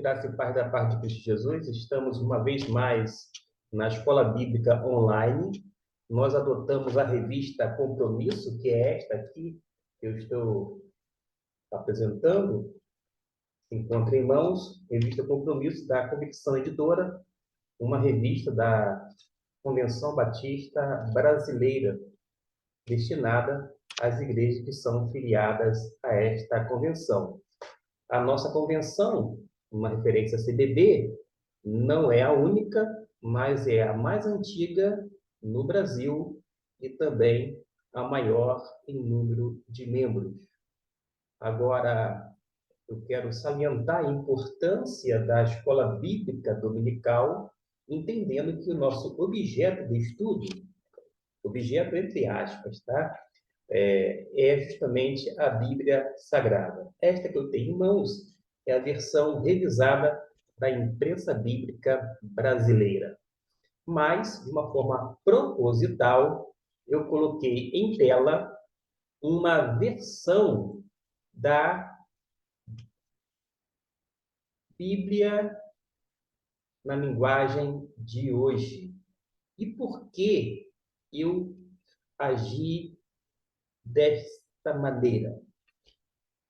Graça e paz da parte de Cristo Jesus. Estamos uma vez mais na Escola Bíblica Online. Nós adotamos a revista Compromisso, que é esta aqui que eu estou apresentando. Encontra em mãos, revista Compromisso da Convicção Editora, uma revista da Convenção Batista Brasileira, destinada às igrejas que são filiadas a esta convenção. A nossa convenção, uma referência a CBB, não é a única, mas é a mais antiga no Brasil e também a maior em número de membros. Agora, eu quero salientar a importância da escola bíblica dominical, entendendo que o nosso objeto de estudo, objeto entre aspas, tá? É justamente a Bíblia Sagrada. Esta que eu tenho em mãos é a versão revisada da Imprensa Bíblica Brasileira. Mas, de uma forma proposital, eu coloquei em tela uma versão da Bíblia na linguagem de hoje. E por que eu agi desta maneira?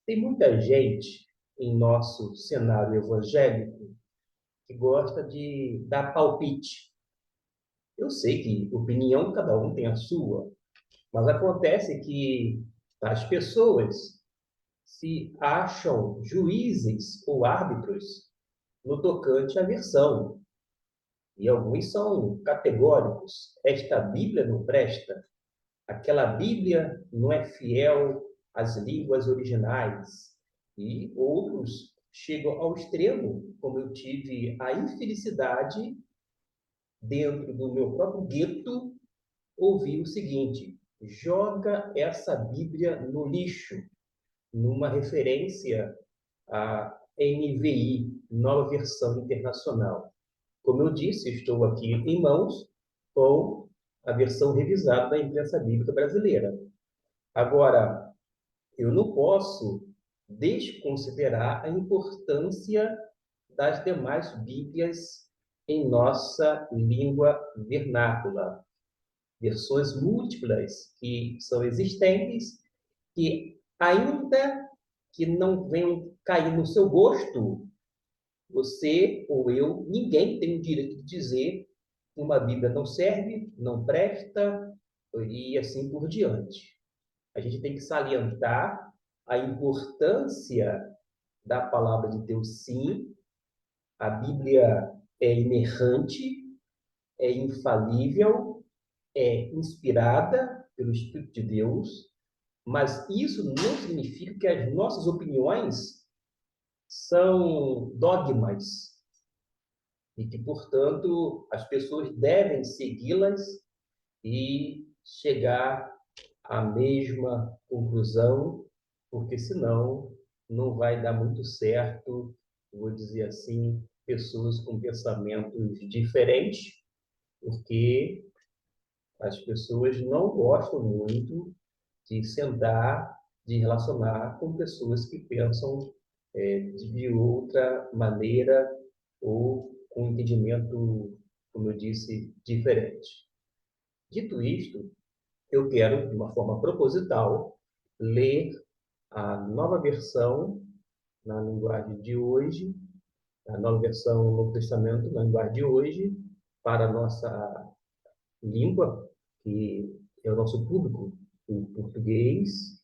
Tem muita gente em nosso cenário evangélico que gosta de dar palpite. Eu sei que opinião cada um tem a sua, mas acontece que as pessoas se acham juízes ou árbitros no tocante à versão. E alguns são categóricos. Esta Bíblia não presta. Aquela Bíblia não é fiel às línguas originais. E outros chegam ao extremo, como eu tive a infelicidade, dentro do meu próprio gueto, ouvir o seguinte: joga essa Bíblia no lixo, numa referência à NVI, Nova Versão Internacional. Como eu disse, estou aqui em mãos com a versão revisada da Imprensa Bíblica Brasileira. Agora, eu não posso desconsiderar a importância das demais Bíblias em nossa língua vernácula. Versões múltiplas que são existentes, que ainda que não venham cair no seu gosto, você ou eu, ninguém tem o direito de dizer que uma Bíblia não serve, não presta e assim por diante. A gente tem que salientar a importância da palavra de Deus, sim. A Bíblia é inerrante, é infalível, é inspirada pelo Espírito de Deus, mas isso não significa que as nossas opiniões são dogmas e que, portanto, as pessoas devem segui-las e chegar à mesma conclusão, porque senão não vai dar muito certo, vou dizer assim, pessoas com pensamentos diferentes, porque as pessoas não gostam muito de sentar, de relacionar com pessoas que pensam de outra maneira ou com um entendimento, como eu disse, diferente. Dito isto, eu quero, de uma forma proposital, ler a nova versão na linguagem de hoje, a nova versão do Novo Testamento na linguagem de hoje, para a nossa língua, que é o nosso público, o português,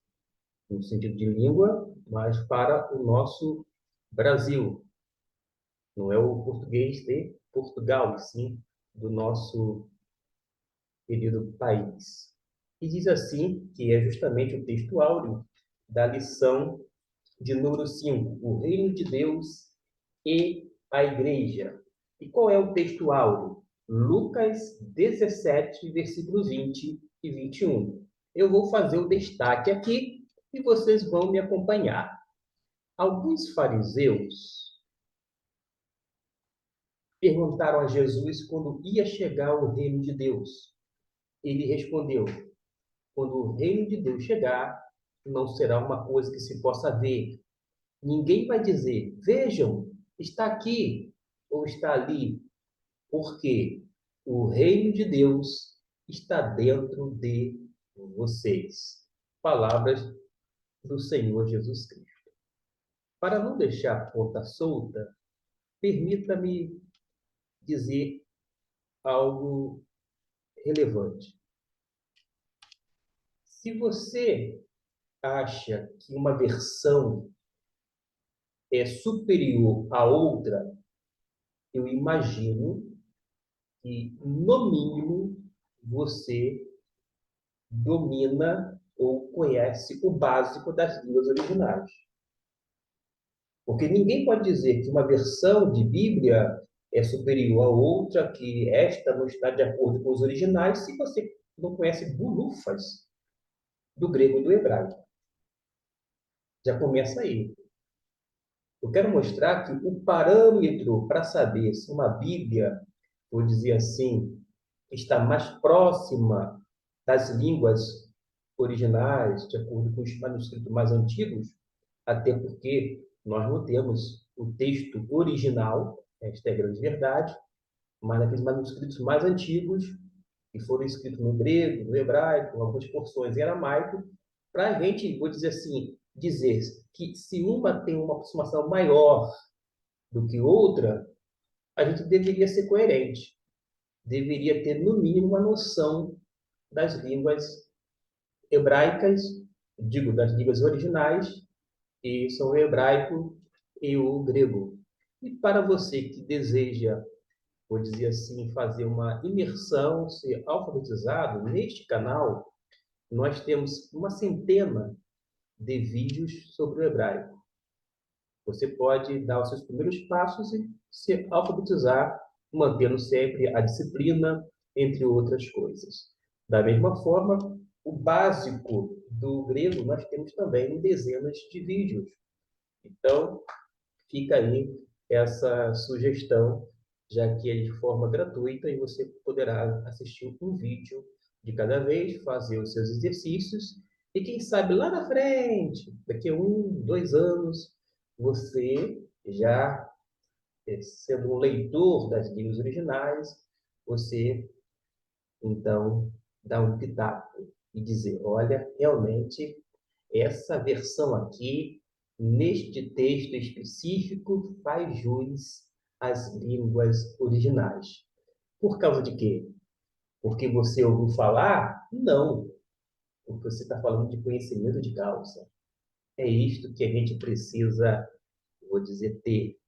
no sentido de língua, mas para o nosso Brasil. Não é o português de Portugal, e sim do nosso querido país. E diz assim, que é justamente o texto áureo da lição de número 5, o reino de Deus e a igreja. E qual é o texto áureo? Lucas 17, versículos 20 e 21. Eu vou fazer o destaque aqui e vocês vão me acompanhar. Alguns fariseus perguntaram a Jesus quando ia chegar o reino de Deus. Ele respondeu: quando o reino de Deus chegar, não será uma coisa que se possa ver. Ninguém vai dizer: vejam, Está aqui ou está ali, porque o reino de Deus está dentro de vocês. Palavras do Senhor Jesus Cristo. Para não deixar a ponta solta, permita-me dizer algo relevante. Se você acha que uma versão é superior à outra, eu imagino que, no mínimo, você domina ou conhece o básico das línguas originais. Porque ninguém pode dizer que uma versão de Bíblia é superior à outra, que esta não está de acordo com os originais, se você não conhece bulufas do grego e do hebraico. Já começa aí. Eu quero mostrar que o parâmetro para saber se uma Bíblia, vou dizer assim, está mais próxima das línguas originais, de acordo com os manuscritos mais antigos, até porque nós não temos o texto original, esta é a grande verdade, mas naqueles manuscritos mais antigos, que foram escritos no grego, no hebraico, algumas porções em aramaico, para a gente, vou dizer assim, dizer que se uma tem uma aproximação maior do que outra, a gente deveria ser coerente, deveria ter, no mínimo, uma noção das línguas hebraicas, digo, das línguas originais, que são o hebraico e o grego. E para você que deseja, vou dizer assim, fazer uma imersão, ser alfabetizado, neste canal, nós temos uma centena de vídeos sobre o hebraico. Você pode dar os seus primeiros passos e se alfabetizar, mantendo sempre a disciplina, entre outras coisas. Da mesma forma, o básico do grego nós temos também em dezenas de vídeos. Então, fica aí essa sugestão, já que é de forma gratuita e você poderá assistir um vídeo de cada vez, fazer os seus exercícios e quem sabe lá na frente, daqui a 1, 2 anos, você já sendo um leitor das línguas originais, você então dá um pitaco e dizer, olha, realmente essa versão aqui, neste texto específico, faz jus às línguas originais. Por causa de quê? Porque você ouviu falar? Não, porque você está falando de conhecimento de causa. É isto que a gente precisa, vou dizer, ter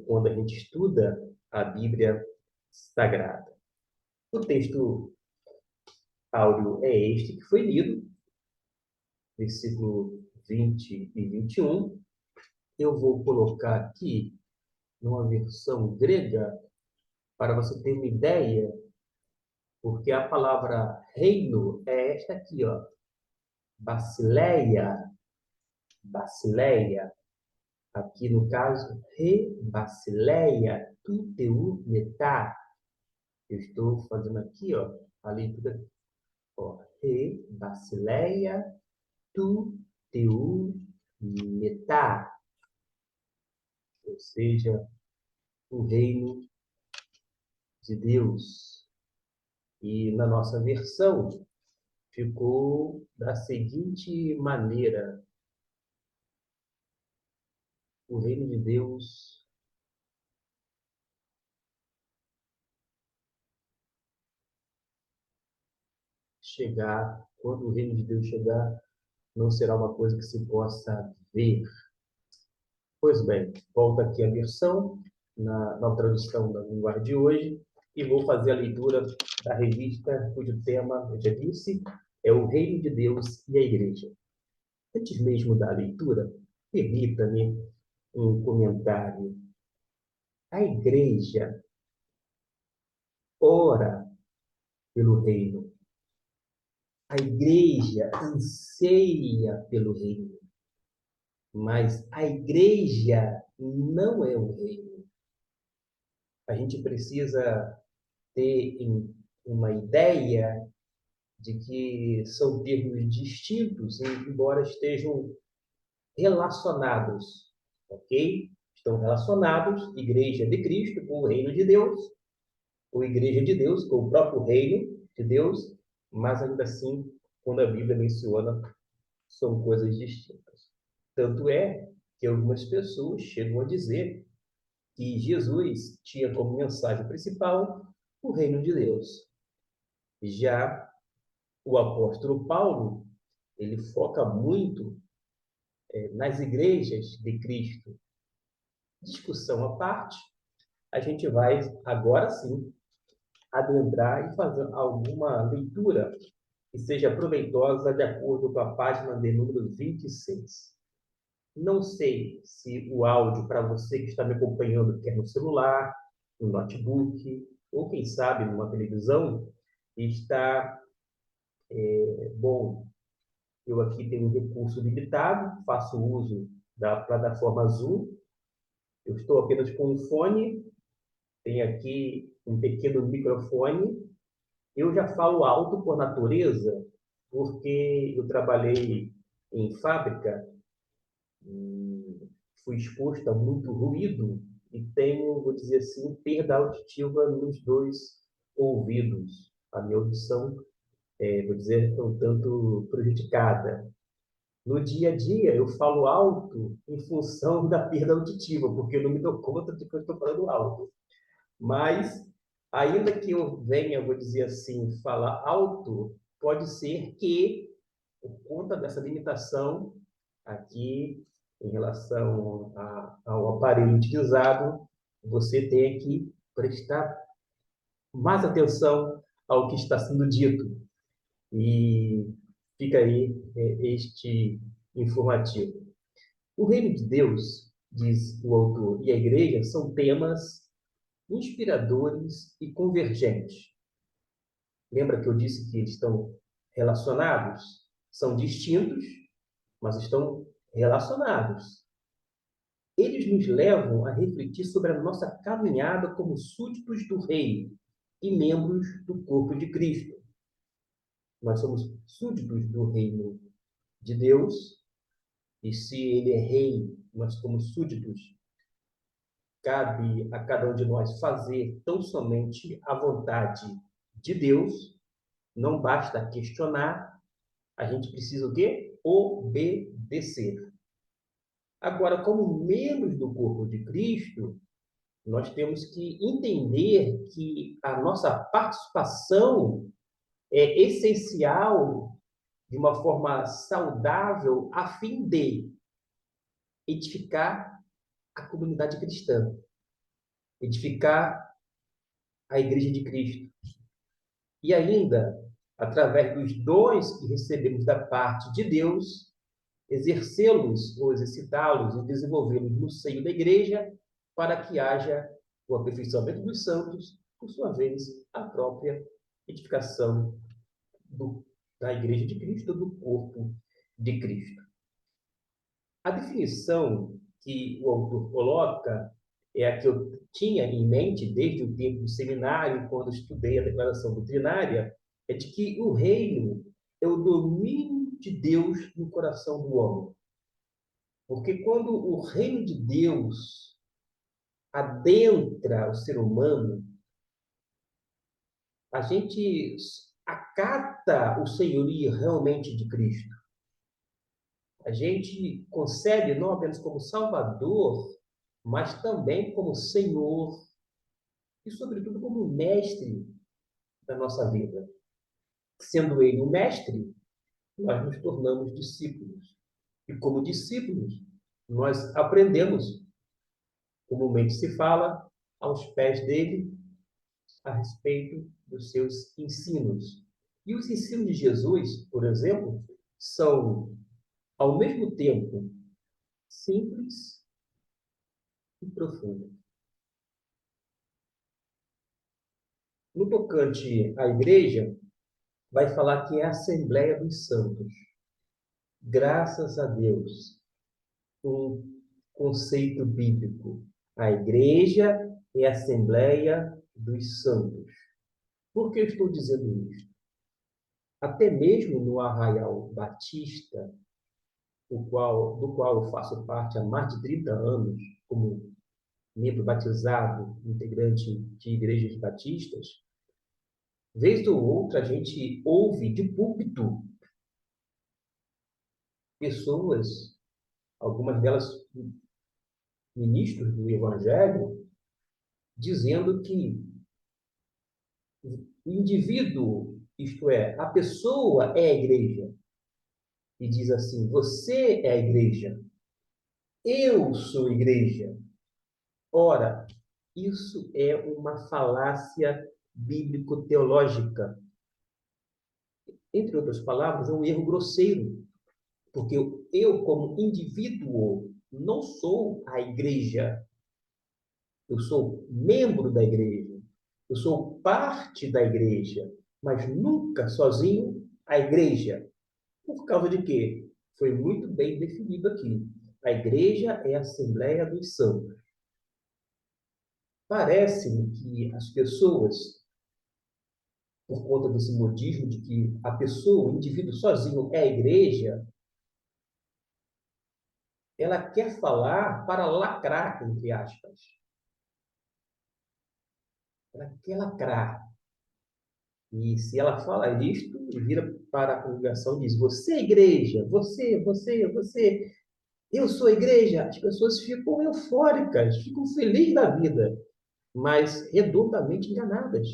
quando a gente estuda a Bíblia Sagrada. O texto áudio é este que foi lido, versículo 20 e 21. Eu vou colocar aqui numa versão grega para você ter uma ideia, porque a palavra reino é esta aqui, ó, basileia, basileia. Aqui no caso, basileia, tuteu metá. Eu estou fazendo aqui, ó, a leitura, ó, basileia, tuteu metá. Ou seja, o reino de Deus. E na nossa versão ficou da seguinte maneira: o reino de Deus chegar, quando o reino de Deus chegar, não será uma coisa que se possa ver. Pois bem, volta aqui a versão, na tradução da linguagem de hoje, e vou fazer a leitura da revista, cujo tema, eu já disse, é o reino de Deus e a igreja. Antes mesmo da leitura, permita-me um comentário. A igreja ora pelo reino. A igreja anseia pelo reino. Mas a igreja não é o reino. A gente precisa ter uma ideia de que são termos distintos, embora estejam relacionados, ok? Estão relacionados, Igreja de Cristo com o reino de Deus, ou Igreja de Deus com o próprio reino de Deus, mas ainda assim, quando a Bíblia menciona, são coisas distintas. Tanto é que algumas pessoas chegam a dizer que Jesus tinha como mensagem principal o reino de Deus. Já o apóstolo Paulo, ele foca muito nas igrejas de Cristo. Discussão à parte, a gente vai agora sim adentrar e fazer alguma leitura que seja proveitosa de acordo com a página de número 26. Não sei se o áudio, para você que está me acompanhando, quer no celular, no notebook, ou quem sabe numa televisão, está bom. Eu aqui tenho um recurso limitado, faço uso da plataforma Zoom. Eu estou apenas com um fone, tenho aqui um pequeno microfone. Eu já falo alto por natureza, porque eu trabalhei em fábrica, fui exposto a muito ruído e tenho, vou dizer assim, perda auditiva nos dois ouvidos. A minha audição, vou dizer, é um tanto prejudicada. No dia a dia, eu falo alto em função da perda auditiva, porque eu não me dou conta de que eu estou falando alto. Mas, ainda que eu venha, vou dizer assim, falar alto, pode ser que, por conta dessa limitação aqui, em relação ao aparelho utilizado, você tenha que prestar mais atenção ao que está sendo dito. E fica aí este informativo. O reino de Deus, diz o autor, e a igreja são temas inspiradores e convergentes. Lembra que eu disse que eles estão relacionados? São distintos, mas estão relacionados. Eles nos levam a refletir sobre a nossa caminhada como súditos do reino e membros do corpo de Cristo. Nós somos súditos do reino de Deus, e se ele é rei, nós somos súditos. Cabe a cada um de nós fazer tão somente a vontade de Deus. Não basta questionar, a gente precisa o quê? Obedecer. Agora, como membros do corpo de Cristo, nós temos que entender que a nossa participação é essencial de uma forma saudável a fim de edificar a comunidade cristã, edificar a Igreja de Cristo. E ainda, através dos dons que recebemos da parte de Deus, exercê-los ou exercitá-los e desenvolvê-los no seio da igreja para que haja o aperfeiçoamento dos santos, por sua vez, a própria edificação da Igreja de Cristo, do corpo de Cristo. A definição que o autor coloca é a que eu tinha em mente desde o tempo do seminário, quando estudei a declaração doutrinária, é de que o reino é o domínio de Deus no coração do homem. Porque quando o reino de Deus adentra o ser humano, a gente acata o senhorio realmente de Cristo. A gente concebe não apenas como Salvador, mas também como Senhor e, sobretudo, como mestre da nossa vida. Sendo ele o mestre, nós nos tornamos discípulos. E como discípulos, nós aprendemos, comumente se fala, aos pés dele, a respeito dos seus ensinos. E os ensinos de Jesus, por exemplo, são, ao mesmo tempo, simples e profundos. No tocante à igreja, vai falar que é a Assembleia dos Santos. Graças a Deus, um conceito bíblico. A igreja é a Assembleia dos Santos. Por que eu estou dizendo isso? Até mesmo no Arraial Batista, do qual eu faço parte há mais de 30 anos, como membro batizado, integrante de igrejas batistas, vez ou outra a gente ouve de púlpito pessoas, algumas delas ministros do Evangelho, dizendo que o indivíduo, isto é, a pessoa é a igreja. E diz assim: você é a igreja, eu sou a igreja. Ora, isso é uma falácia bíblico-teológica. Entre outras palavras, é um erro grosseiro, porque eu, como indivíduo, não sou a igreja. Eu sou membro da igreja. Eu sou parte da igreja, mas nunca sozinho a igreja. Por causa de quê? Foi muito bem definido aqui. A igreja é a Assembleia dos Santos. Parece-me que as pessoas, por conta desse modismo de que a pessoa, o indivíduo sozinho é a igreja, ela quer falar para lacrar, entre aspas. Ela quer lacrar. E se ela fala isto, vira para a congregação e diz: você é igreja, você, eu sou a igreja. As pessoas ficam eufóricas, ficam felizes da vida, mas redondamente enganadas.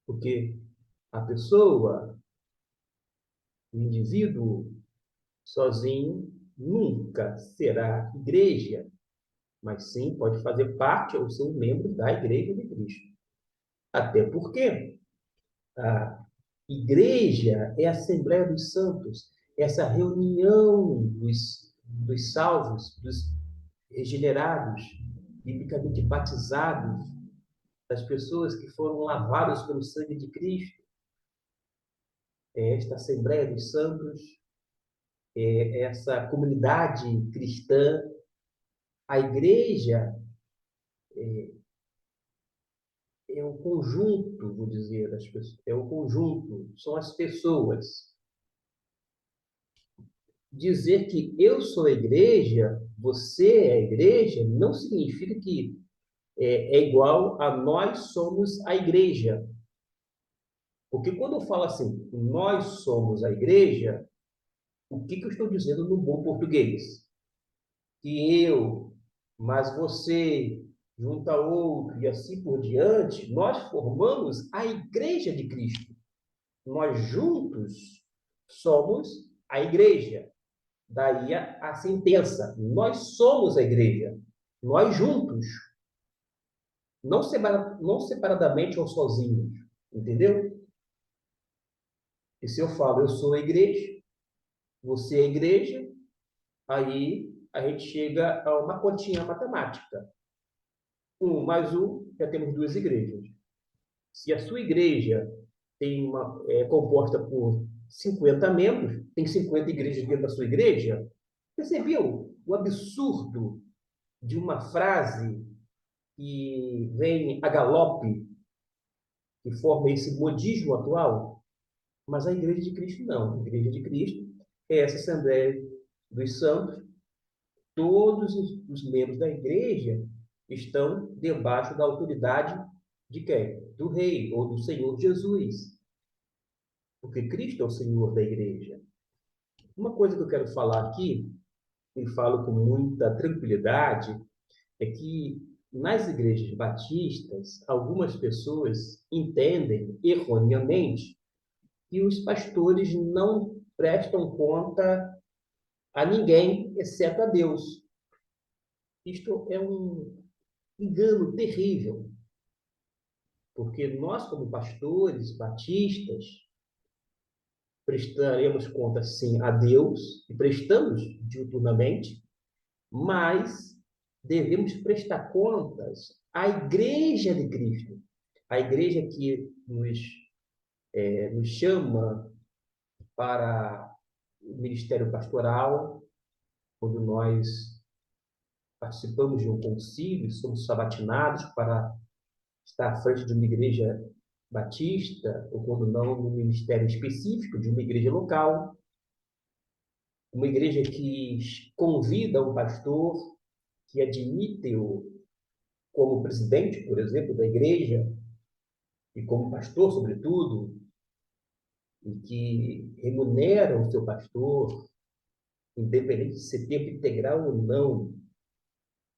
Porque a pessoa, o indivíduo, sozinho, nunca será igreja, mas sim pode fazer parte ou ser um membro da igreja de Cristo. Até porque a igreja é a Assembleia dos Santos, essa reunião dos salvos, dos regenerados, biblicamente batizados, das pessoas que foram lavadas pelo sangue de Cristo. É esta Assembleia dos Santos, é essa comunidade cristã. A igreja é o conjunto, vou dizer, das pessoas, é o conjunto, são as pessoas. Dizer que eu sou a igreja, você é a igreja, não significa que é igual a nós somos a igreja. Porque quando eu falo assim, nós somos a igreja, o que eu estou dizendo no bom português? Que eu, mas você, junto a outro e assim por diante, nós formamos a igreja de Cristo. Nós juntos somos a igreja. Daí a sentença. Nós somos a igreja. Nós juntos. Não separadamente ou sozinhos. Entendeu? E se eu falo, eu sou a igreja, você é a igreja, aí a gente chega a uma continha matemática. Um mais um, já temos duas igrejas. Se a sua igreja é composta por 50 membros, tem 50 igrejas dentro da sua igreja, percebeu o absurdo de uma frase que vem a galope, que forma esse modismo atual? Mas a igreja de Cristo não. A igreja de Cristo é essa Assembleia dos Santos. Todos os membros da igreja estão debaixo da autoridade de quem? Do Rei ou do Senhor Jesus. Porque Cristo é o Senhor da igreja. Uma coisa que eu quero falar aqui, e falo com muita tranquilidade, é que nas igrejas batistas, algumas pessoas entendem erroneamente que os pastores não prestam conta a ninguém, exceto a Deus. Isto é um engano terrível, porque nós, como pastores batistas, prestaremos conta, sim, a Deus, e prestamos diuturnamente, mas devemos prestar contas à Igreja de Cristo, a igreja que nos chama para o ministério pastoral, quando nós participamos de um concílio, somos sabatinados para estar à frente de uma igreja batista, ou quando não, num ministério específico de uma igreja local, uma igreja que convida um pastor, que admite-o como presidente, por exemplo, da igreja, e como pastor, sobretudo, e que remunera o seu pastor, independente de ser tempo integral ou não.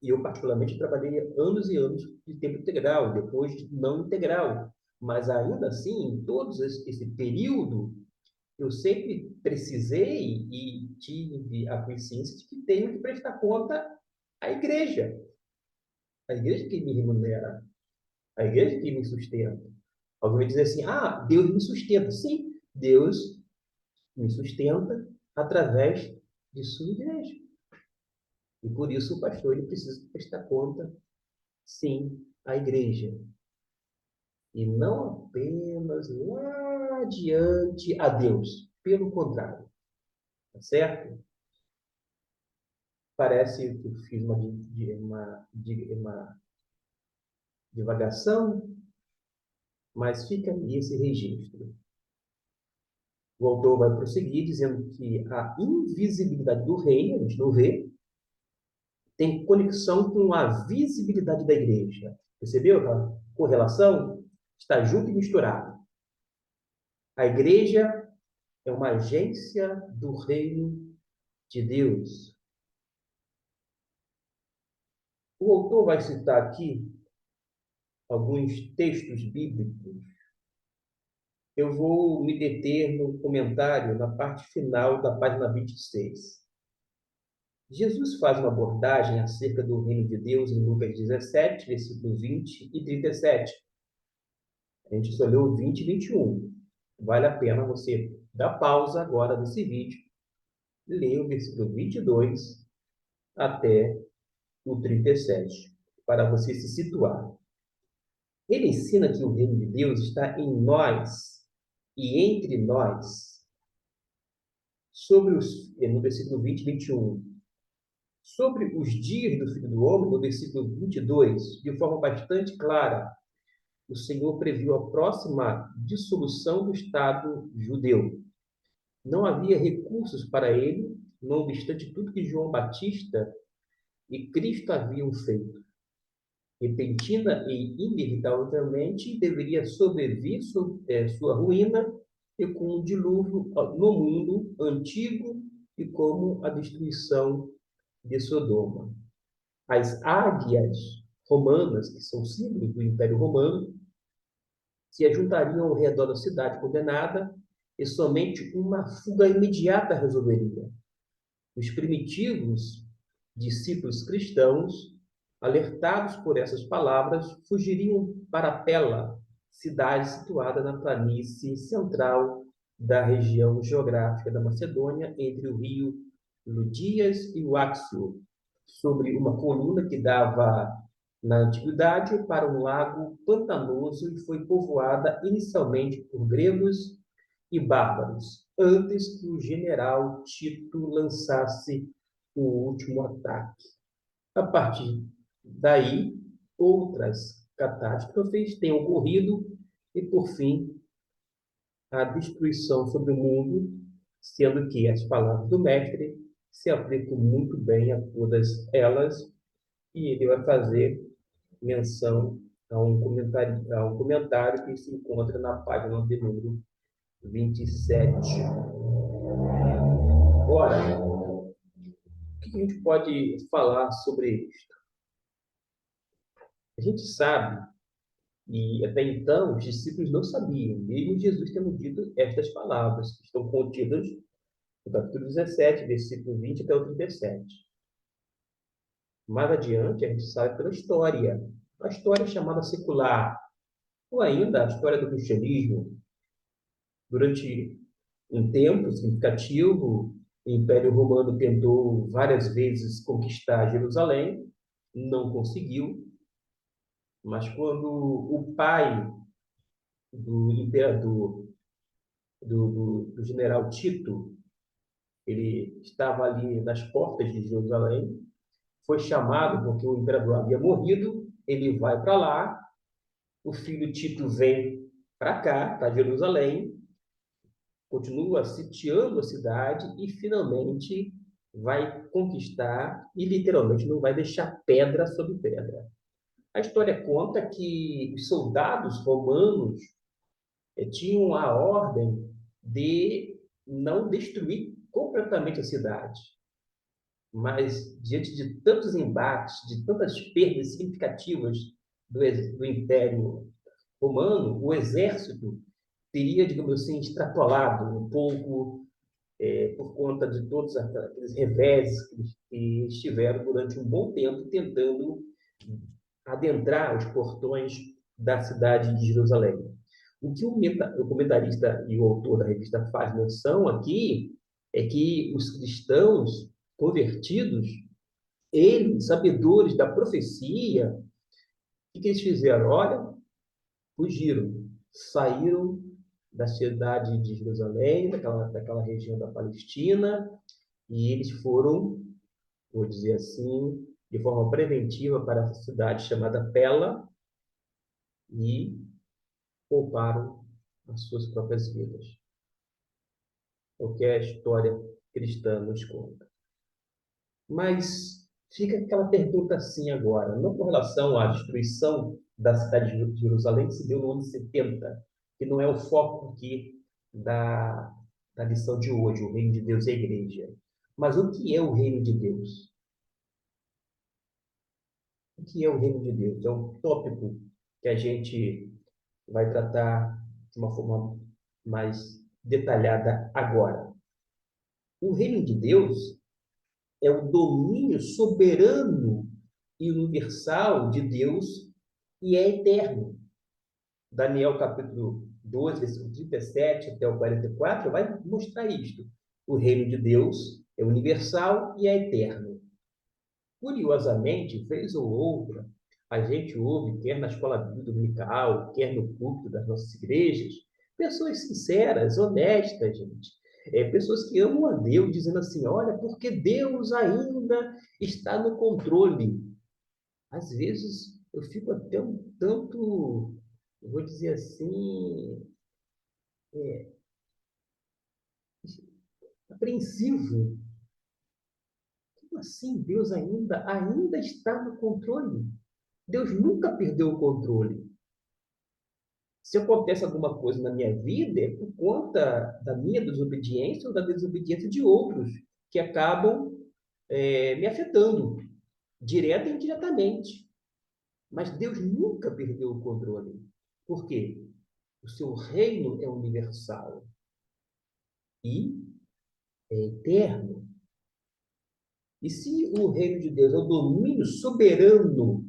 E eu, particularmente, trabalhei anos e anos de tempo integral, depois de não integral. Mas, ainda assim, em todo esse período, eu sempre precisei e tive a consciência de que tenho que prestar conta à igreja. A igreja que me remunera, a igreja que me sustenta. Alguém vai dizer assim, Deus me sustenta. Sim, Deus me sustenta através de sua igreja. E por isso o pastor ele precisa prestar conta, sim, à igreja. E não apenas lá adiante a Deus. Pelo contrário, tá certo? Parece que eu fiz uma divagação, mas fica aí esse registro. O autor vai prosseguir dizendo que a invisibilidade do reino, a gente não vê, tem conexão com a visibilidade da igreja. Percebeu a correlação? Está junto e misturado. A igreja é uma agência do reino de Deus. O autor vai citar aqui alguns textos bíblicos. Eu vou me deter no comentário na parte final da página 26. Jesus faz uma abordagem acerca do reino de Deus em Lucas 17, versículos 20 e 37. A gente só leu 20 e 21. Vale a pena você dar pausa agora nesse vídeo e ler o versículo 22 até o 37, para você se situar. Ele ensina que o reino de Deus está em nós e entre nós, no versículo 20 e 21. Sobre os dias do Filho do Homem, no versículo 22, de forma bastante clara, o Senhor previu a próxima dissolução do Estado judeu. Não havia recursos para ele, não obstante tudo que João Batista e Cristo haviam feito. Repentina e inevitavelmente deveria sobrevir sua ruína e com um dilúvio no mundo antigo e como a destruição de Sodoma. As águias romanas, que são símbolos do Império Romano, se ajuntariam ao redor da cidade condenada e somente uma fuga imediata resolveria. Os primitivos discípulos cristãos, alertados por essas palavras, fugiriam para Pela, cidade situada na planície central da região geográfica da Macedônia, entre o rio Ludias e o Axio, sobre uma coluna que dava, na antiguidade, para um lago pantanoso e foi povoada inicialmente por gregos e bárbaros, antes que o general Tito lançasse o último ataque. A partir daí, outras catástrofes têm ocorrido e, por fim, a destruição sobre o mundo, sendo que as palavras do mestre se aplicam muito bem a todas elas, e ele vai fazer menção a um comentário que se encontra na página de número 27. Ora, o que a gente pode falar sobre isso? A gente sabe, e até então os discípulos não sabiam, mesmo Jesus tendo dito estas palavras, que estão contidas no capítulo 17, versículo 20 até o 37. Mais adiante, a gente sabe pela história, a história chamada secular, ou ainda a história do cristianismo. Durante um tempo significativo, o Império Romano tentou várias vezes conquistar Jerusalém, não conseguiu, mas quando o pai do imperador, do general Tito, ele estava ali nas portas de Jerusalém, foi chamado porque o imperador havia morrido, ele vai para lá, o filho Tito vem para cá, para Jerusalém, continua sitiando a cidade e finalmente vai conquistar e literalmente não vai deixar pedra sobre pedra. A história conta que os soldados romanos tinham a ordem de não destruir completamente a cidade. Mas, diante de tantos embates, de tantas perdas significativas do Império Romano, o exército teria, digamos assim, extrapolado um pouco por conta de todos aqueles reveses que estiveram durante um bom tempo tentando adentrar os portões da cidade de Jerusalém. O que o comentarista e o autor da revista faz menção aqui é que os cristãos convertidos, eles, sabedores da profecia, o que eles fizeram? Olha, fugiram, saíram da cidade de Jerusalém, daquela região da Palestina, e eles foram, vou dizer assim, de forma preventiva para essa cidade chamada Pela e pouparam as suas próprias vidas. É o que a história cristã nos conta. Mas fica aquela pergunta assim agora, não com relação à destruição da cidade de Jerusalém, que se deu no ano 70, que não é o foco aqui da lição de hoje, o reino de Deus e a igreja. Mas o que é o reino de Deus? O que é o reino de Deus? É um tópico que a gente vai tratar de uma forma mais detalhada agora. O reino de Deus é o domínio soberano e universal de Deus e é eterno. Daniel capítulo 12, versículo 37 até o 44 vai mostrar isto. O reino de Deus é universal e é eterno. Curiosamente, vez ou outra, a gente ouve, quer na escola bíblica dominical, quer no culto das nossas igrejas, pessoas sinceras, honestas, gente. Pessoas que amam a Deus, dizendo assim: olha, porque Deus ainda está no controle. Às vezes eu fico até um tanto, eu vou dizer assim, apreensivo. Como assim Deus ainda está no controle? Deus nunca perdeu o controle. Se acontece alguma coisa na minha vida, é por conta da minha desobediência ou da desobediência de outros, que acabam me afetando, direta e indiretamente. Mas Deus nunca perdeu o controle. Por quê? O seu reino é universal e é eterno. E se o reino de Deus é o domínio soberano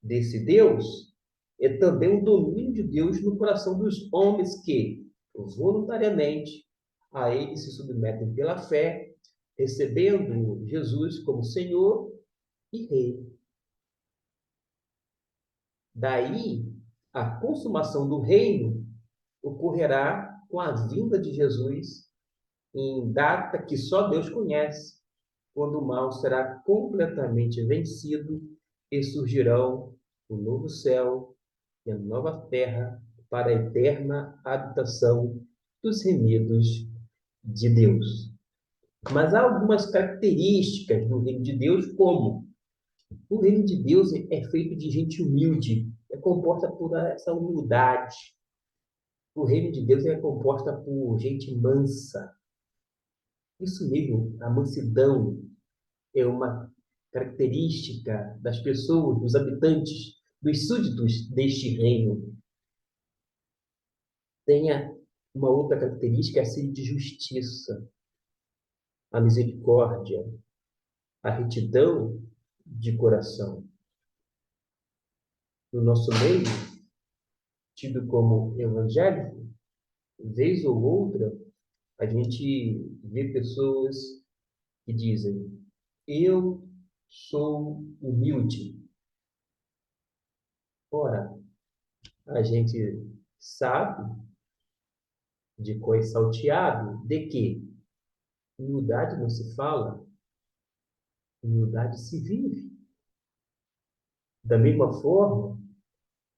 desse Deus, é também o domínio de Deus no coração dos homens que, voluntariamente, a ele se submetem pela fé, recebendo Jesus como Senhor e Rei. Daí, a consumação do reino ocorrerá com a vinda de Jesus em data que só Deus conhece, quando o mal será completamente vencido e surgirão o novo céu e a nova terra para a eterna habitação dos remidos de Deus. Mas há algumas características do reino de Deus, como o reino de Deus é feito de gente humilde, é composta por essa humildade. O reino de Deus é composta por gente mansa. Isso mesmo, a mansidão é uma característica das pessoas, dos habitantes, dos súditos deste reino. Tenha uma outra característica, a sede de justiça, a misericórdia, a retidão de coração. No nosso meio, tido como evangélico, vez ou outra, a gente vê pessoas que dizem: eu sou humilde. Ora, a gente sabe de cor salteado de que humildade não se fala, humildade se vive. Da mesma forma,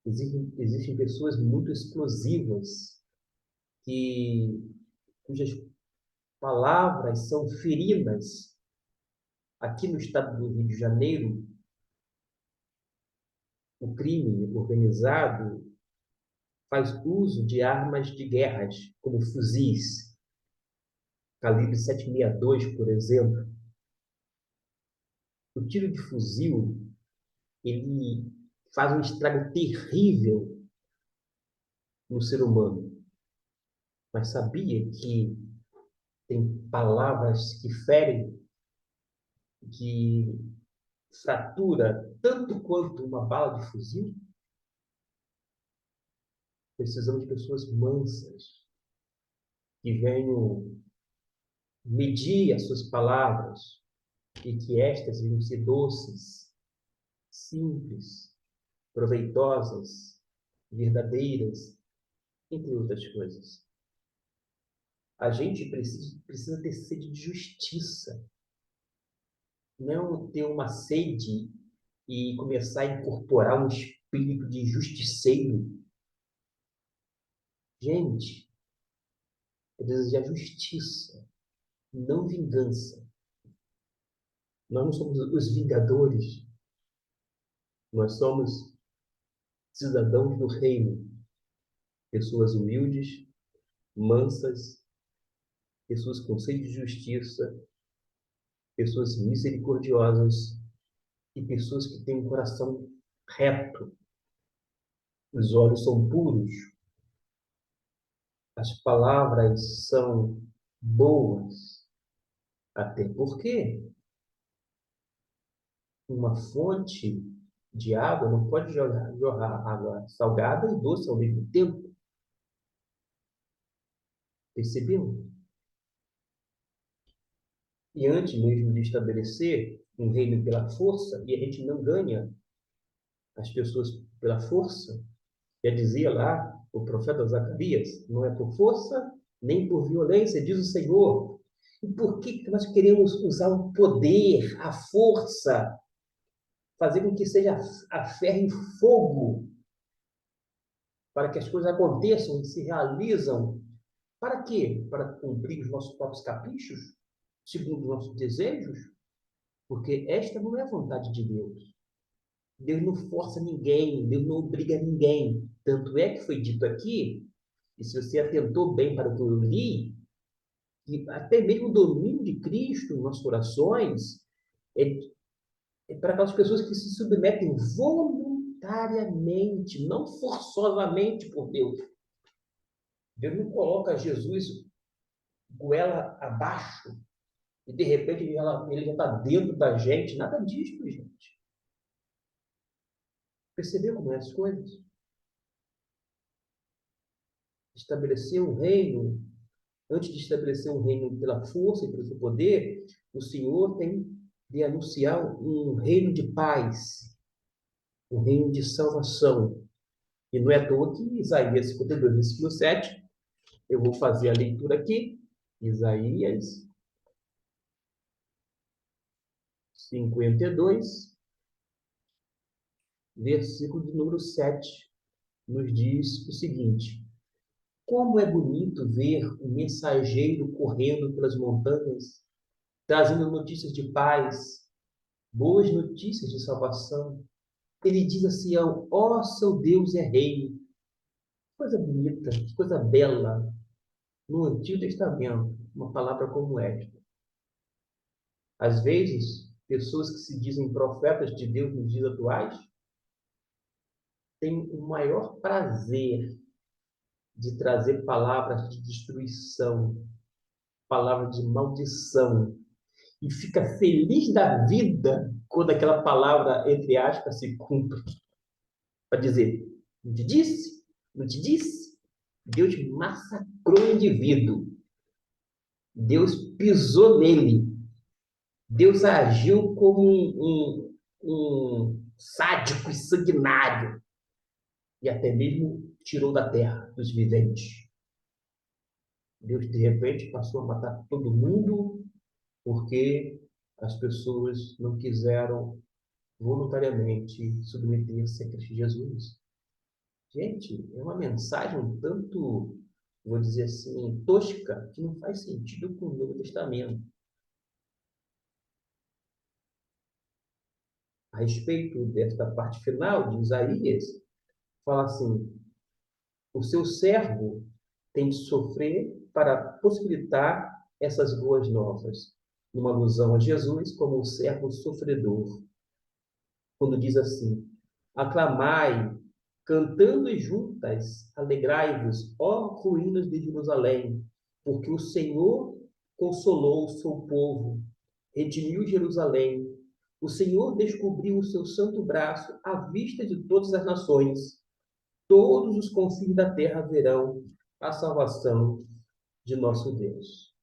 existem pessoas muito explosivas, cujas palavras são feridas. Aqui no estado do Rio de Janeiro, o crime organizado faz uso de armas de guerras, como fuzis, calibre 7,62, por exemplo. O tiro de fuzil, ele faz um estrago terrível no ser humano. Mas sabia que tem palavras que ferem, que fratura tanto quanto uma bala de fuzil? Precisamos de pessoas mansas, que venham medir as suas palavras e que estas venham ser doces, simples, proveitosas, verdadeiras, entre outras coisas. A gente precisa ter sede de justiça, não ter uma sede e começar a incorporar um espírito de justiceiro. Gente, é desejar justiça, não vingança. Nós não somos os vingadores, nós somos cidadãos do reino, pessoas humildes, mansas, pessoas com sede de justiça, pessoas misericordiosas e pessoas que têm um coração reto. Os olhos são puros, as palavras são boas, até porque uma fonte de água não pode jorrar água salgada e doce ao mesmo tempo. Percebeu? E antes mesmo de estabelecer um reino pela força, e a gente não ganha as pessoas pela força, já dizia lá o profeta Zacarias, não é por força nem por violência, diz o Senhor. E por que nós queremos usar o poder, a força, fazer com que seja a ferro e fogo, para que as coisas aconteçam e se realizam? Para quê? Para cumprir os nossos próprios caprichos, segundo os nossos desejos? Porque esta não é a vontade de Deus. Deus não força ninguém, Deus não obriga ninguém. Tanto é que foi dito aqui, e se você atentou bem para o que eu li, que até mesmo o domínio de Cristo em nossos corações é, é para aquelas pessoas que se submetem voluntariamente, não forçosamente por Deus. Deus não coloca Jesus goela abaixo e de repente ele já está dentro da gente. Nada disso, gente. Percebeu como é as coisas? Estabelecer um reino, antes de estabelecer um reino pela força e pelo seu poder, o Senhor tem de anunciar um reino de paz, um reino de salvação. E não é à toa que Isaías 52, versículo 7, eu vou fazer a leitura aqui, Isaías 52, versículo de número 7, nos diz o seguinte: como é bonito ver um mensageiro correndo pelas montanhas, trazendo notícias de paz, boas notícias de salvação. Ele diz a Sião: ó, seu Deus é rei. Coisa bonita, coisa bela. No Antigo Testamento, uma palavra como esta. Às vezes, pessoas que se dizem profetas de Deus nos dias atuais têm o maior prazer de trazer palavras de destruição, palavras de maldição, e fica feliz da vida quando aquela palavra, entre aspas, se cumpre. Para dizer, não te disse? Não te disse? Deus massacrou o indivíduo. Deus pisou nele. Deus agiu como um sádico e sanguinário. E até mesmo tirou da terra dos viventes. Deus, de repente, passou a matar todo mundo porque as pessoas não quiseram voluntariamente submeter-se a Cristo Jesus. Gente, é uma mensagem um tanto, vou dizer assim, tosca, que não faz sentido com o Novo Testamento. a respeito desta parte final de Isaías, fala assim: o seu servo tem de sofrer para possibilitar essas boas novas, numa alusão a Jesus como o servo sofredor, quando diz assim: aclamai, cantando juntas, alegrai-vos, ó ruínas de Jerusalém, porque o Senhor consolou o seu povo, redimiu Jerusalém. O Senhor descobriu o seu santo braço à vista de todas as nações. Todos os confins da terra verão a salvação de nosso Deus.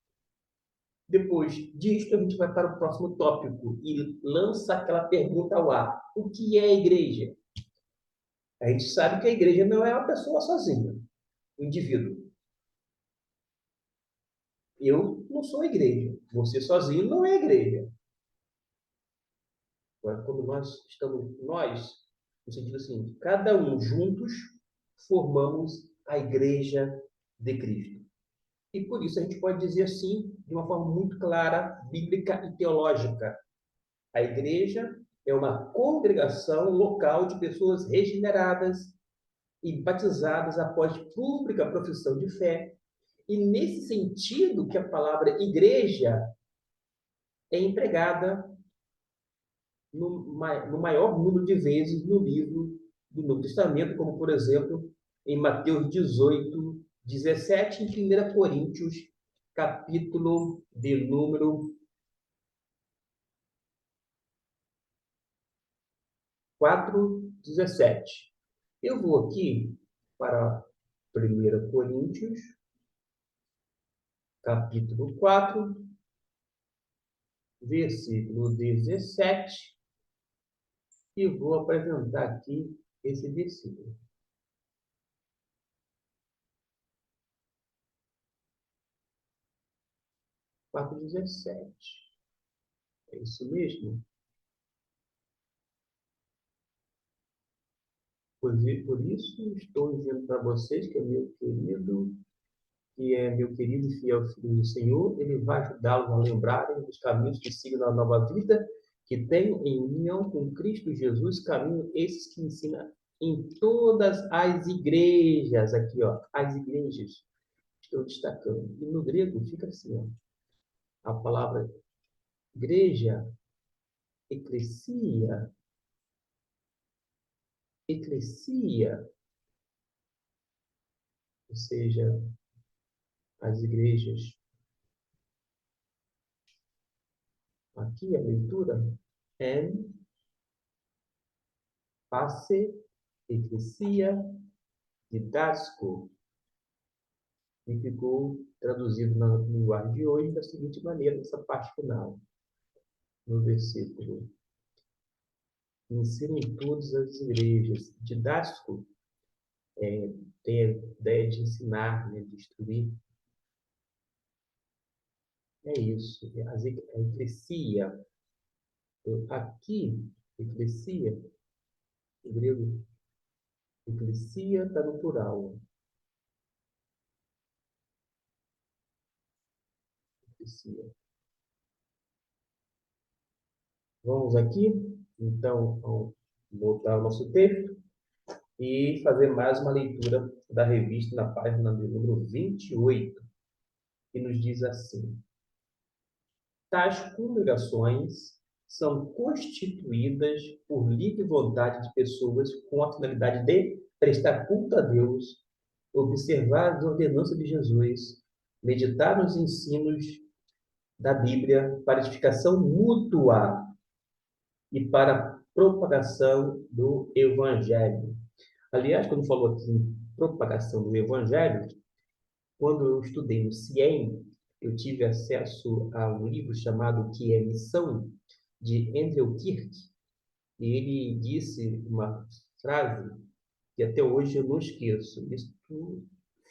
Depois disto, a gente vai para o próximo tópico e lança aquela pergunta ao ar: o que é a igreja? A gente sabe que a igreja não é uma pessoa sozinha, um indivíduo. Eu não sou a igreja. Você sozinho não é a igreja. Agora, quando nós estamos, nós, no sentido assim, cada um juntos formamos a igreja de Cristo. E por isso a gente pode dizer assim, de uma forma muito clara, bíblica e teológica: a igreja é uma congregação local de pessoas regeneradas e batizadas após pública profissão de fé. E nesse sentido que a palavra igreja é empregada no maior número de vezes no livro do Novo Testamento, como por exemplo em Mateus 18, 17, em 1 Coríntios, capítulo de número 4, 17. Eu vou aqui para 1 Coríntios, capítulo 4, versículo 17, e vou apresentar aqui esse versículo. 4:17. É isso mesmo? Por isso estou dizendo para vocês que é meu querido e fiel filho do Senhor, ele vai ajudá-los a lembrarem dos caminhos que sigam na nova vida, que tem em união com Cristo Jesus, caminho esses que ensina em todas as igrejas, aqui ó, as igrejas, estou destacando. E no grego fica assim, ó, a palavra igreja, eclesia, eclesia, ou seja, as igrejas. Aqui a leitura é passe, eclesia, didasco, e ficou traduzido na linguagem de hoje da seguinte maneira, nessa parte final, no versículo: ensina em todas as igrejas. Didático tem a ideia de ensinar, né, de instruir. É isso. A eclesia, aqui, eclesia, em grego, eclesia está no plural. Eclesia. Vamos aqui, então, voltar ao nosso texto e fazer mais uma leitura da revista na página do número 28, que nos diz assim: tais congregações são constituídas por livre vontade de pessoas com a finalidade de prestar culto a Deus, observar as ordenanças de Jesus, meditar nos ensinos da Bíblia para edificação mútua e para propagação do Evangelho. Aliás, quando falou aqui em propagação do Evangelho, quando eu estudei no CIEM, eu tive acesso a um livro chamado Que é Missão, de Andrew Kirk, e ele disse uma frase que até hoje eu não esqueço. Isso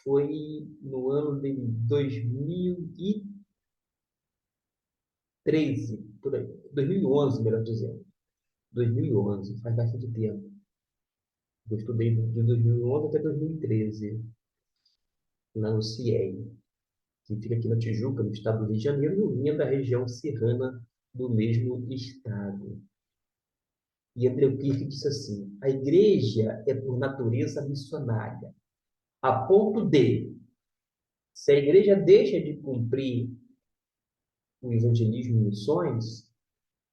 foi no ano de 2013, por aí, 2011, melhor dizendo. 2011, faz bastante tempo. Eu estudei de 2011 até 2013, lá no CIEM, que fica aqui na Tijuca, no estado do Rio de Janeiro, e eu vinha da região serrana do mesmo estado. E André Kirk disse assim: a igreja é por natureza missionária, a ponto de, se a igreja deixa de cumprir o evangelismo e missões,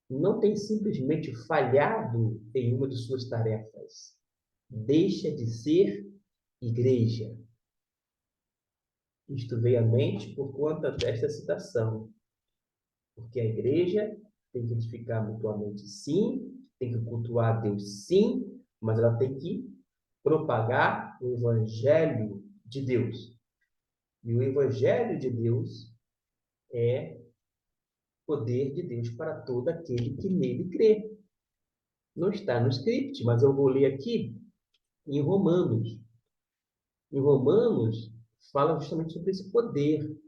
não tem simplesmente falhado em uma de suas tarefas. Deixa de ser igreja. Isto veio à mente por conta desta citação. Porque a igreja tem que edificar mutuamente, sim, tem que cultuar a Deus, sim, mas ela tem que propagar o evangelho de Deus. E o evangelho de Deus é poder de Deus para todo aquele que nele crê. Não está no script, mas eu vou ler aqui em Romanos. Em Romanos, fala justamente sobre esse poder,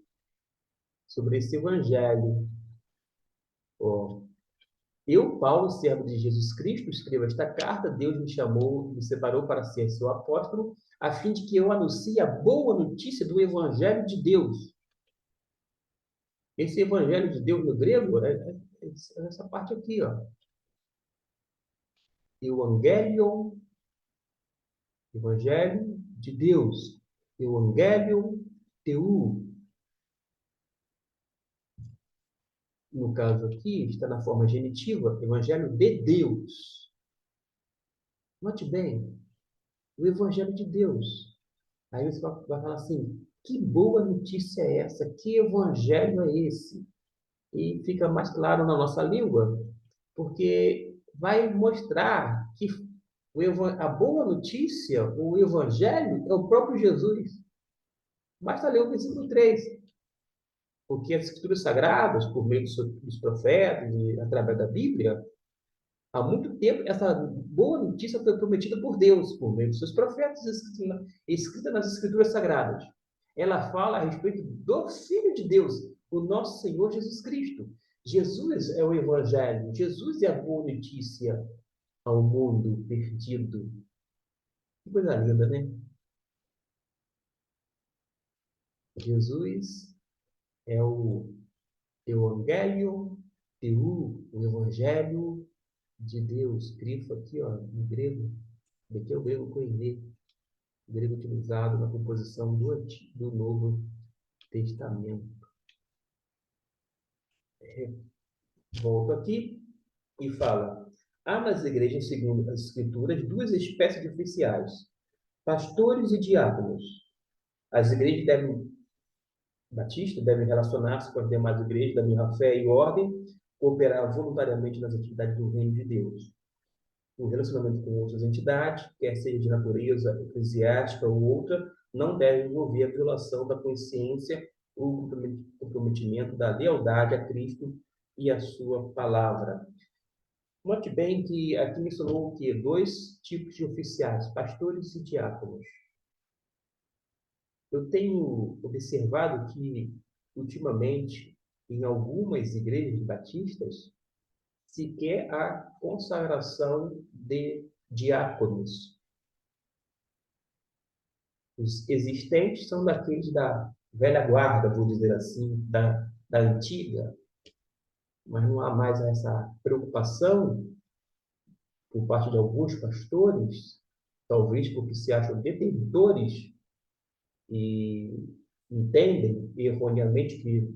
sobre esse evangelho. Ó, eu, Paulo, servo de Jesus Cristo, escrevo esta carta. Deus me chamou, me separou para ser seu apóstolo, a fim de que eu anuncie a boa notícia do evangelho de Deus. Esse evangelho de Deus no grego é essa parte aqui, ó. Evangelion, evangelho de Deus. Evangelion teu. No caso aqui, está na forma genitiva, evangelho de Deus. Note bem, o evangelho de Deus. Aí você vai falar assim, que boa notícia é essa? Que evangelho é esse? E fica mais claro na nossa língua, porque vai mostrar que a boa notícia, o evangelho, é o próprio Jesus. Basta ler o versículo 3. Porque as escrituras sagradas, por meio dos profetas e através da Bíblia, há muito tempo essa boa notícia foi prometida por Deus, por meio dos seus profetas, escrita nas escrituras sagradas. Ela fala a respeito do Filho de Deus, o nosso Senhor Jesus Cristo. Jesus é o Evangelho, Jesus é a boa notícia ao mundo perdido. Que coisa linda, né? Jesus é o Evangelho, o Evangelho de Deus, grifo aqui, ó, em grego. Aqui é o grego koiné, o grego utilizado na composição do Novo Testamento. Volto aqui e fala: há nas igrejas, segundo as Escrituras, duas espécies de oficiais, pastores e diáconos. As igrejas batistas devem relacionar-se com as demais igrejas da mesma fé e ordem, cooperar voluntariamente nas atividades do reino de Deus. O relacionamento com outras entidades, quer seja de natureza eclesiástica ou outra, não deve envolver a violação da consciência ou comprometimento da lealdade a Cristo e a sua palavra. Note bem que aqui mencionou o quê? Dois tipos de oficiais, pastores e diáconos. Eu tenho observado que, ultimamente, em algumas igrejas batistas, se quer a consagração de diáconos. Os existentes são daqueles da velha guarda, vou dizer assim, da antiga, mas não há mais essa preocupação por parte de alguns pastores, talvez porque se acham detentores e entendem erroneamente que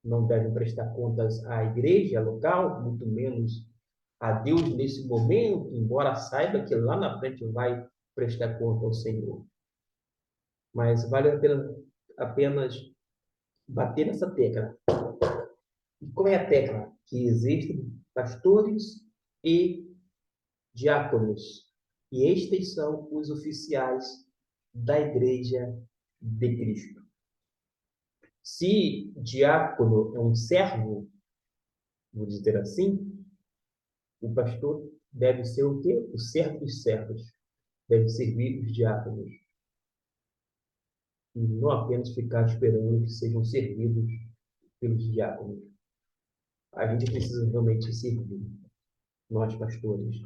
não devem prestar contas à igreja local, muito menos a Deus nesse momento, embora saiba que lá na frente vai prestar conta ao Senhor. Mas vale a pena apenas bater nessa tecla. E qual é a tecla? Que existem pastores e diáconos. E estes são os oficiais da Igreja de Cristo. Se diácono é um servo, vou dizer assim, o pastor deve ser o quê? O servo dos servos. Deve servir os diáconos. E não apenas ficar esperando que sejam servidos pelos diáconos. A gente precisa realmente servir, nós pastores,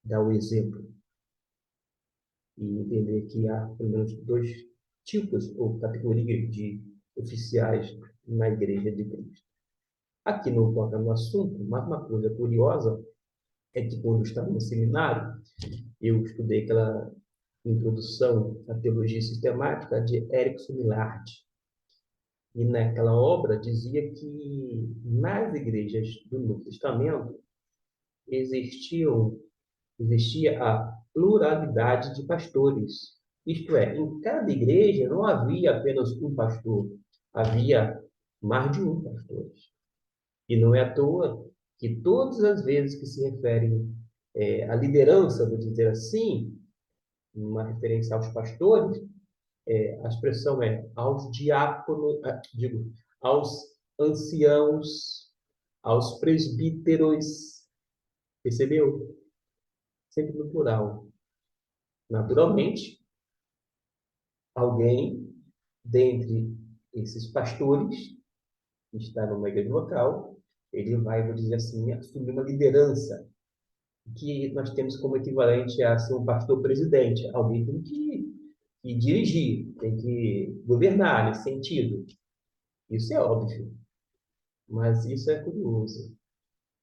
dar o exemplo e entender que há pelo menos dois tipos ou categorias de oficiais na Igreja de Cristo. Aqui não toca no assunto, mas uma coisa curiosa é que quando eu estava no seminário, eu estudei aquela introdução à teologia sistemática de Erickson Millard. E naquela obra dizia que nas igrejas do Novo Testamento existiam, existia a pluralidade de pastores. Isto é, em cada igreja não havia apenas um pastor, havia mais de um pastor. E não é à toa que todas as vezes que se referem à liderança, vou dizer assim, uma referência aos pastores, a expressão é aos diáconos, digo, aos anciãos, aos presbíteros, percebeu? Sempre no plural. Naturalmente, alguém dentre esses pastores que está numa igreja local, ele vai, vou dizer assim, assumir uma liderança que nós temos como equivalente a ser um pastor presidente. Alguém tem que dirigir, tem que governar nesse sentido. Isso é óbvio, mas isso é curioso.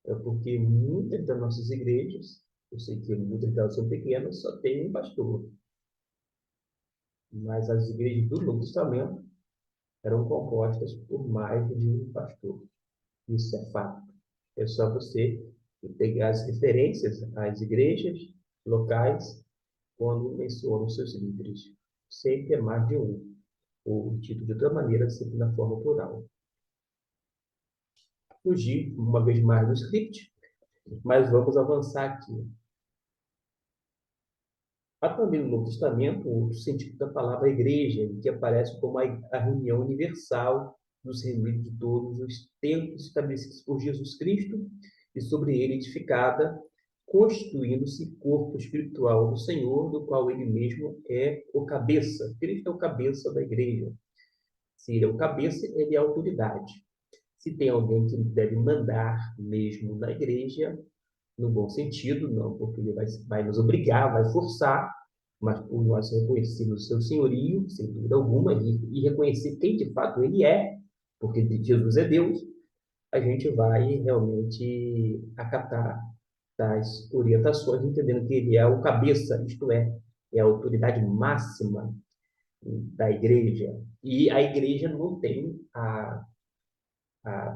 É porque muitas das nossas igrejas, eu sei que muitas delas são pequenas, só tem um pastor. Mas as igrejas do Novo Testamento eram compostas por mais de um pastor. Isso é fato. É só você pegar as referências às igrejas locais quando mencionam seus líderes. Sempre é mais de um. Ou dito de outra maneira, sempre na forma plural. Fugir, uma vez mais, do script, mas vamos avançar aqui. Há também no Novo Testamento o sentido da palavra igreja, que aparece como a reunião universal dos reunidos de todos os tempos estabelecidos por Jesus Cristo e sobre ele edificada, constituindo-se corpo espiritual do Senhor, do qual ele mesmo é o cabeça. Cristo é o cabeça da igreja. Se ele é o cabeça, ele é a autoridade. Se tem alguém que deve mandar mesmo na igreja, no bom sentido, não porque ele vai nos obrigar, vai forçar, mas por nós reconhecermos o seu senhorio, sem dúvida alguma, e reconhecer quem de fato ele é, porque Jesus é Deus, a gente vai realmente acatar das orientações, entendendo que ele é o cabeça, isto é a autoridade máxima da igreja. E a igreja não tem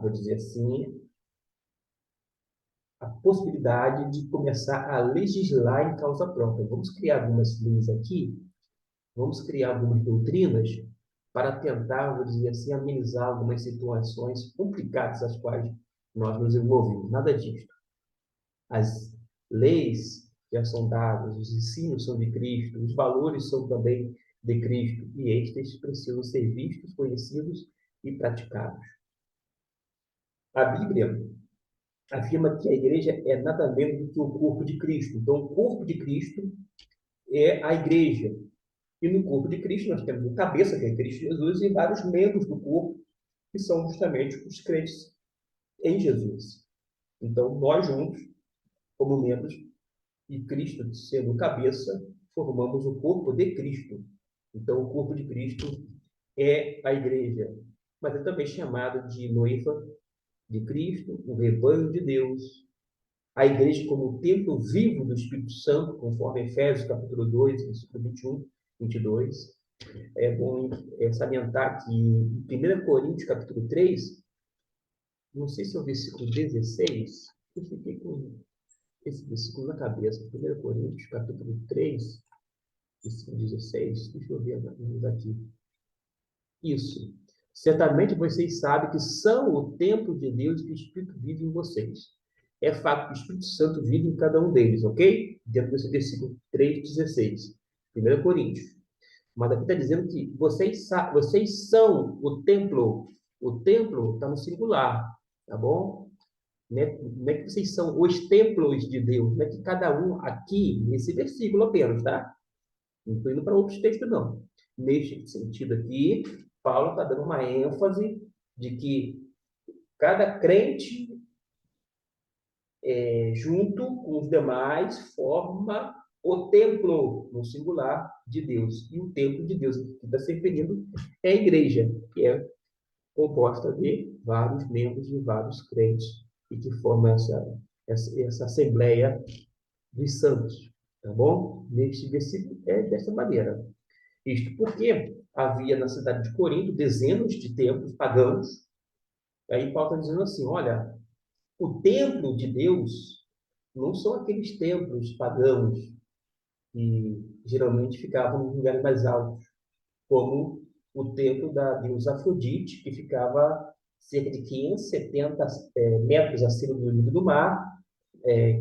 vou dizer assim, a possibilidade de começar a legislar em causa própria. Vamos criar algumas leis aqui, vamos criar algumas doutrinas para tentar, vou dizer assim, amenizar algumas situações complicadas às quais nós nos envolvemos. Nada disso. As leis já são dadas, os ensinos são de Cristo, os valores são também de Cristo, e estes precisam ser vistos, conhecidos e praticados. A Bíblia afirma que a igreja é nada menos do que o corpo de Cristo. Então, o corpo de Cristo é a igreja. E no corpo de Cristo nós temos o cabeça, que é Cristo Jesus, e vários membros do corpo, que são justamente os crentes em Jesus. Então, nós juntos, como membros, e Cristo sendo o cabeça, formamos o corpo de Cristo. Então, o corpo de Cristo é a igreja, mas é também chamado de noiva de Cristo, o rebanho de Deus, a igreja como o templo vivo do Espírito Santo, conforme Efésios capítulo 2, versículo 21, 22. É bom salientar que em 1 Coríntios capítulo 3, não sei se é o versículo 16, eu fiquei com esse versículo na cabeça, 1 Coríntios capítulo 3, versículo 16, deixa eu ver aqui. Isso. Certamente vocês sabem que são o templo de Deus e que o Espírito vive em vocês. É fato que o Espírito Santo vive em cada um deles, ok? Dentro desse versículo 3,16. 1 Coríntios. Mas aqui está dizendo que vocês são o templo. O templo está no singular, tá bom? Não é que vocês são os templos de Deus. Não é que cada um aqui, nesse versículo apenas, tá? Não estou indo para outros textos, não. Neste sentido aqui, Paulo está dando uma ênfase de que cada crente, junto com os demais, forma o templo, no singular, de Deus. E o templo de Deus que está se referindo é a igreja, que é composta de vários membros de vários crentes e que forma essa assembleia dos santos, tá bom? Neste versículo é dessa maneira. Isto porque havia na cidade de Corinto dezenas de templos pagãos. Aí Paulo está dizendo assim, olha, o templo de Deus não são aqueles templos pagãos que geralmente ficavam nos lugares mais altos, como o templo da deusa Afrodite, que ficava cerca de 570 metros acima do nível do mar,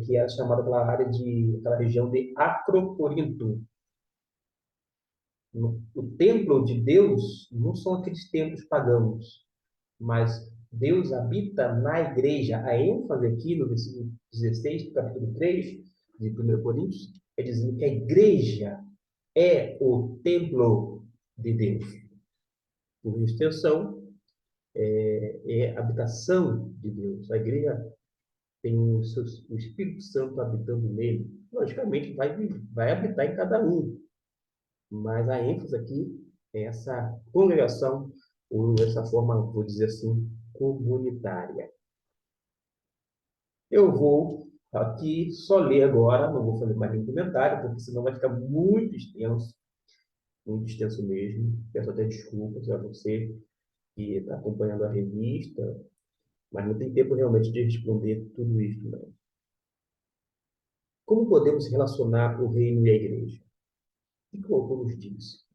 que era chamada aquela área aquela região de Acrocorinto. O templo de Deus não são aqueles templos pagãos, mas Deus habita na igreja. A ênfase aqui no versículo 16, do capítulo 3 de 1 Coríntios, é dizendo que a igreja é o templo de Deus. Por extensão, é a habitação de Deus. A igreja tem o Espírito Santo habitando nele. Logicamente, vai habitar em cada um. Mas a ênfase aqui é essa congregação, ou essa forma, vou dizer assim, comunitária. Eu vou aqui só ler agora, não vou fazer mais nenhum comentário, porque senão vai ficar muito extenso mesmo. Peço até desculpas a você que está acompanhando a revista, mas não tem tempo realmente de responder tudo isso, não. Como podemos relacionar o reino e a igreja? O que o autor nos diz?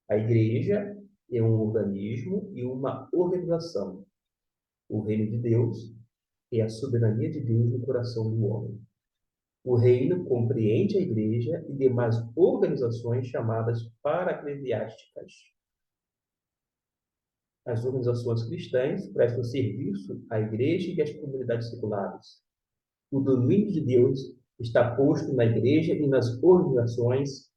A igreja é um organismo e uma organização. O reino de Deus é a soberania de Deus no coração do homem. O reino compreende a igreja e demais organizações chamadas para-eclesiásticas. As organizações cristãs prestam serviço à igreja e às comunidades seculares. O domínio de Deus está posto na igreja e nas organizações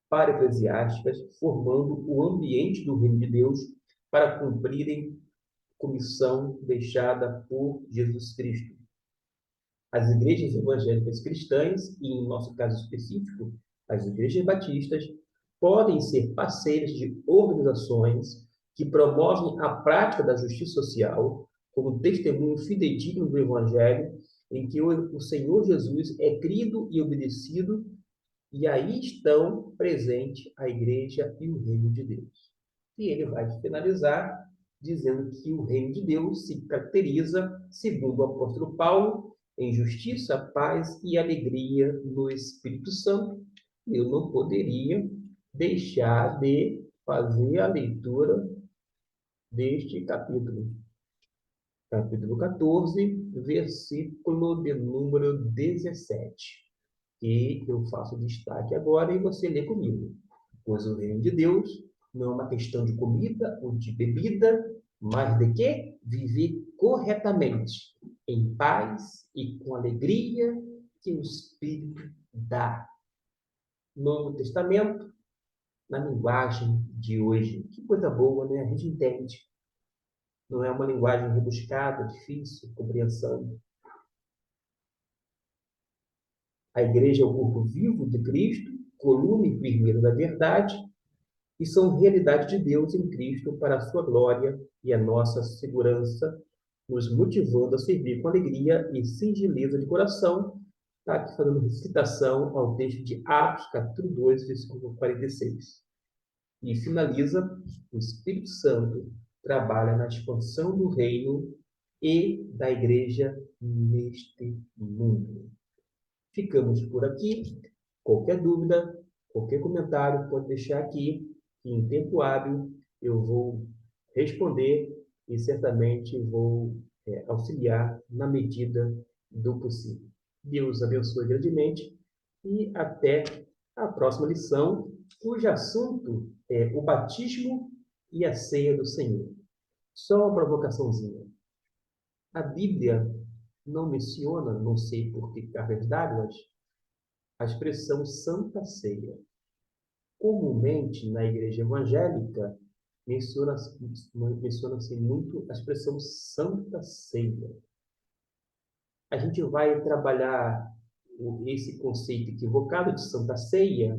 para-eclesiásticas, formando o ambiente do reino de Deus para cumprirem comissão deixada por Jesus Cristo. As igrejas evangélicas cristãs, e em nosso caso específico, as igrejas batistas, podem ser parceiras de organizações que promovem a prática da justiça social como testemunho fidedigno do Evangelho, em que o Senhor Jesus é crido e obedecido, e aí estão presentes a igreja e o reino de Deus. E ele vai finalizar dizendo que o reino de Deus se caracteriza, segundo o apóstolo Paulo, em justiça, paz e alegria no Espírito Santo. Eu não poderia deixar de fazer a leitura deste capítulo. Capítulo 14, versículo de número 17, que eu faço destaque agora e você lê comigo. Pois o reino de Deus não é uma questão de comida ou de bebida, mas de quê? Viver corretamente, em paz e com alegria que o Espírito dá. Novo Testamento, na linguagem de hoje. Que coisa boa, né? A gente entende. Não é uma linguagem rebuscada, difícil, compreensão. A igreja é o corpo vivo de Cristo, coluna e firmeza da verdade, e são realidade de Deus em Cristo para a sua glória e a nossa segurança, nos motivando a servir com alegria e singeleza de coração. Está aqui fazendo citação ao texto de Atos, capítulo 2, versículo 46. E finaliza: o Espírito Santo trabalha na expansão do reino e da igreja neste mundo. Ficamos por aqui. Qualquer dúvida, qualquer comentário, pode deixar aqui, que em tempo hábil eu vou responder e certamente vou auxiliar na medida do possível. Deus abençoe grandemente e até a próxima lição, cujo assunto é o batismo e a ceia do Senhor. Só uma provocaçãozinha. A Bíblia não menciona, não sei por que cargas d'água, a expressão Santa Ceia. Comumente, na igreja evangélica, menciona-se muito a expressão Santa Ceia. A gente vai trabalhar esse conceito equivocado de Santa Ceia,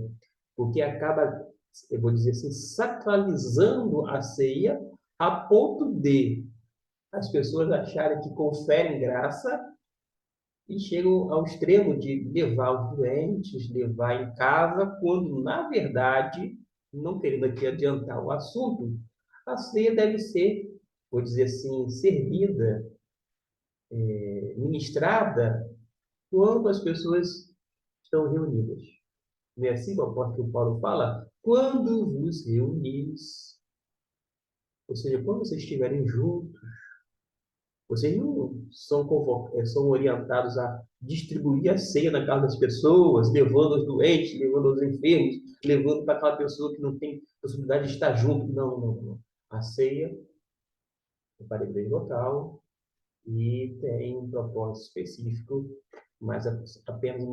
porque acaba, eu vou dizer assim, sacralizando a ceia a ponto de as pessoas acharem que conferem graça e chegam ao extremo de levar os doentes, levar em casa, quando, na verdade, não querendo aqui adiantar o assunto, a ceia deve ser, vou dizer assim, servida, ministrada, quando as pessoas estão reunidas. Não é assim que o apóstolo Paulo fala? Quando vos reunis, ou seja, quando vocês estiverem juntos, vocês não são, são orientados a distribuir a ceia na casa das pessoas, levando os doentes, levando os enfermos, levando para aquela pessoa que não tem possibilidade de estar junto. Não, não, não. A ceia é para a igreja local e tem um propósito específico, mas é apenas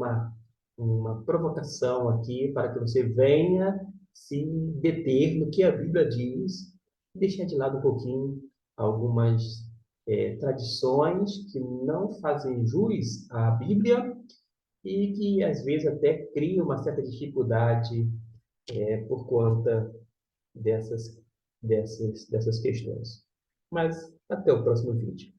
uma provocação aqui para que você venha se deter no que a Bíblia diz, deixar de lado um pouquinho algumas tradições que não fazem jus à Bíblia e que às vezes até criam uma certa dificuldade por conta dessas questões. Mas até o próximo vídeo.